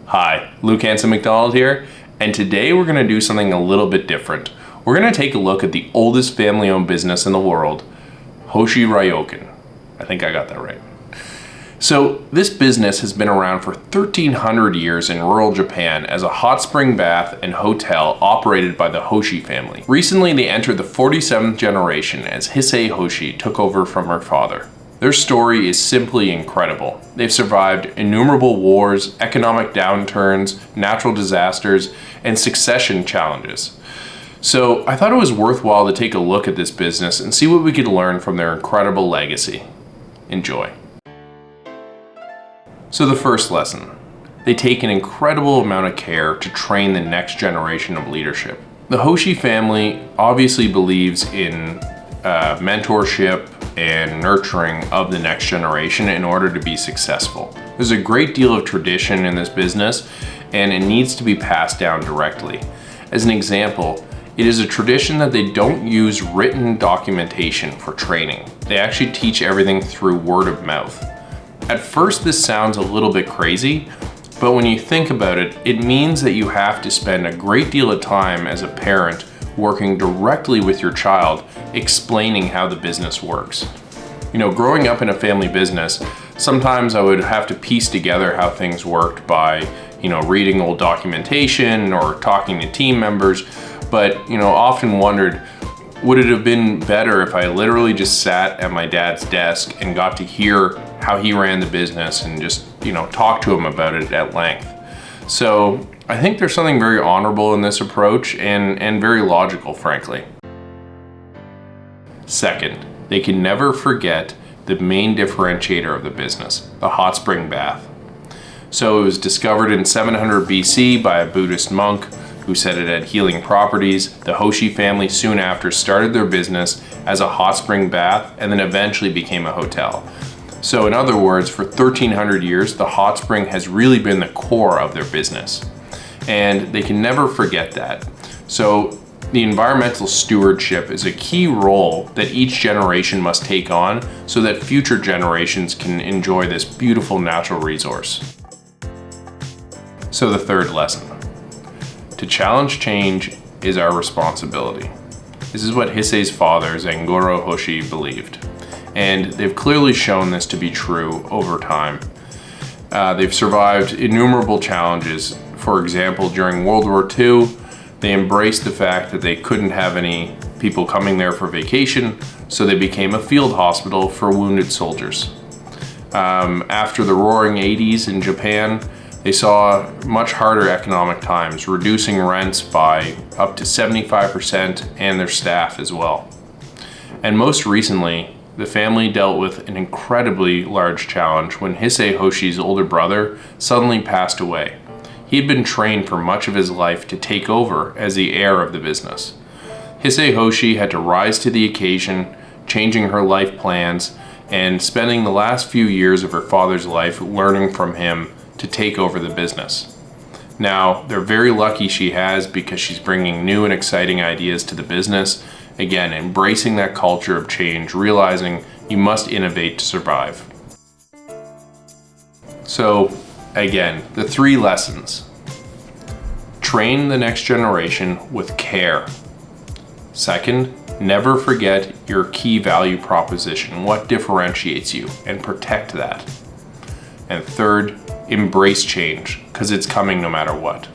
Hi, Luke Hansen-MacDonald here, and today we're going to do something a little bit different. We're going to take a look at the oldest family-owned business in the world, Hoshi Ryokan. I think I got that right. So this business has been around for 1,300 years in rural Japan as a hot spring bath and hotel operated by the Hoshi family. Recently they entered the 47th generation as Hisei Hoshi took over from her father. Their story is simply incredible. They've survived innumerable wars, economic downturns, natural disasters, and succession challenges. So I thought it was worthwhile to take a look at this business and see what we could learn from their incredible legacy. Enjoy. So the first lesson. They take an incredible amount of care to train the next generation of leadership. The Hoshi family obviously believes in mentorship and nurturing of the next generation in order to be successful. There's a great deal of tradition in this business and it needs to be passed down directly. As an example, it is a tradition that they don't use written documentation for training. They actually teach everything through word of mouth. At first this sounds a little bit crazy, but when you think about it, it means that you have to spend a great deal of time as a parent working directly with your child, explaining how the business works. You know, growing up in a family business, sometimes I would have to piece together how things worked by, reading old documentation or talking to team members, but, often wondered, would it have been better if I literally just sat at my dad's desk and got to hear how he ran the business and just, talk to him about it at length? So I think there's something very honorable in this approach and very logical, frankly. Second, they can never forget the main differentiator of the business, the hot spring bath. So it was discovered in 700 BC by a Buddhist monk who said it had healing properties. The Hoshi family soon after started their business as a hot spring bath and then eventually became a hotel. So in other words, for 1,300 years, the hot spring has really been the core of their business. And they can never forget that. So the environmental stewardship is a key role that each generation must take on so that future generations can enjoy this beautiful natural resource. So the third lesson. To challenge change is our responsibility. This is what Hisei's father, Zangoro Hoshi, believed. And they've clearly shown this to be true over time. They've survived innumerable challenges. For example, during World War II, they embraced the fact that they couldn't have any people coming there for vacation, so they became a field hospital for wounded soldiers. After the roaring 80s in Japan, they saw much harder economic times, reducing rents by up to 75% and their staff as well. And most recently, the family dealt with an incredibly large challenge when Hisei Hoshi's older brother suddenly passed away. He had been trained for much of his life to take over as the heir of the business. Hisei Hoshi had to rise to the occasion, changing her life plans and spending the last few years of her father's life learning from him to take over the business. Now, they're very lucky she has because she's bringing new and exciting ideas to the business. Again, embracing that culture of change, realizing you must innovate to survive. So, again, the three lessons. Train the next generation with care. Second, never forget your key value proposition, what differentiates you, and protect that. And third, embrace change, because it's coming no matter what.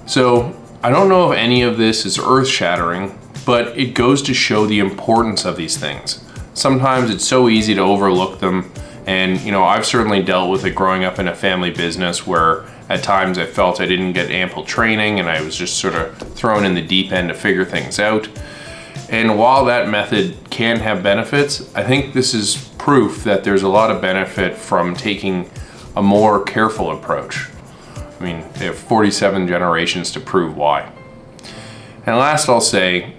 So, I don't know if any of this is earth-shattering, but it goes to show the importance of these things. Sometimes it's so easy to overlook them, and I've certainly dealt with it growing up in a family business where at times I felt I didn't get ample training and I was just sort of thrown in the deep end to figure things out. And while that method can have benefits, I think this is proof that there's a lot of benefit from taking a more careful approach. I mean, they have 47 generations to prove why. And last I'll say,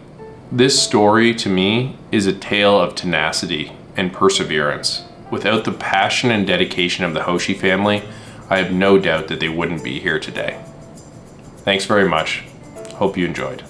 this story to me is a tale of tenacity and perseverance. Without the passion and dedication of the Hoshi family, I have no doubt that they wouldn't be here today. Thanks very much. Hope you enjoyed.